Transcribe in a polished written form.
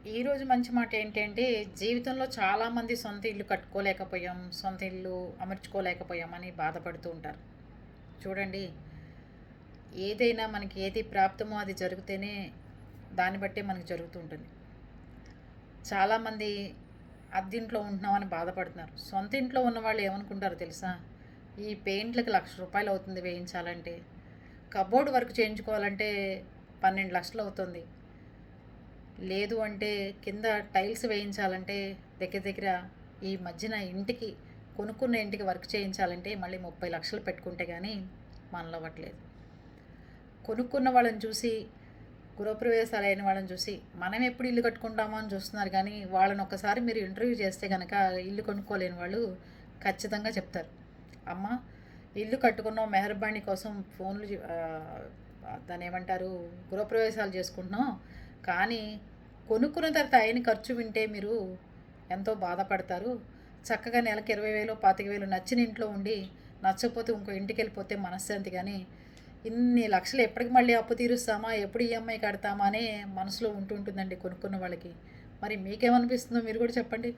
ఈరోజు మంచి మాట ఏంటంటే, జీవితంలో చాలామంది సొంత ఇల్లు కట్టుకోలేకపోయాం, సొంత ఇల్లు అమర్చుకోలేకపోయామని బాధపడుతూ ఉంటారు. చూడండి, ఏదైనా మనకి ఏది ప్రాప్తమో అది జరిగితేనే దాన్ని బట్టే మనకు జరుగుతూ ఉంటుంది. చాలామంది అద్దింట్లో ఉంటున్నామని బాధపడుతున్నారు. సొంత ఇంట్లో ఉన్నవాళ్ళు ఏమనుకుంటారో తెలుసా? ఈ పెయింట్‌లకి రూ. 1,00,000 అవుతుంది వేయించాలంటే. కబోర్డ్ వర్క్ చేయించుకోవాలంటే 12,00,000 అవుతుంది. లేదు అంటే కింద టైల్స్ వేయించాలంటే దగ్గర దగ్గర ఈ మధ్యన ఇంటికి కొనుక్కున్న ఇంటికి వర్క్ చేయించాలంటే మళ్ళీ 30,00,000 పెట్టుకుంటే కానీ మనలో అవ్వట్లేదు. కొనుక్కున్న వాళ్ళని చూసి, గృహప్రవేశాలు అయిన వాళ్ళని చూసి మనం ఎప్పుడు ఇల్లు కట్టుకుంటామో అని చూస్తున్నారు, కానీ వాళ్ళని ఒక్కసారి మీరు ఇంటర్వ్యూ చేస్తే కనుక ఇల్లు కొనుక్కోలేని వాళ్ళు ఖచ్చితంగా చెప్తారు. అమ్మ, ఇల్లు కట్టుకున్నాం మెహర్బానీ కోసం దాన్ని ఏమంటారు, గృహప్రవేశాలు చేసుకుంటున్నాం, కానీ కొనుక్కున్న తర్వాత అయిన ఖర్చు వింటే మీరు ఎంతో బాధపడతారు. చక్కగా నెలకు 20,000 25,000 నచ్చిన ఇంట్లో ఉండి నచ్చకపోతే ఇంకో ఇంటికి వెళ్ళిపోతే మనశ్శాంతి, కానీ ఇన్ని లక్షలు ఎప్పటికి మళ్ళీ అప్పు తీరుస్తామా, ఎప్పుడు ఈఎంఐ కడతామా అనే మనసులో ఉంటుందండి కొనుక్కున్న వాళ్ళకి. మరి మీకేమనిపిస్తుందో మీరు కూడా చెప్పండి.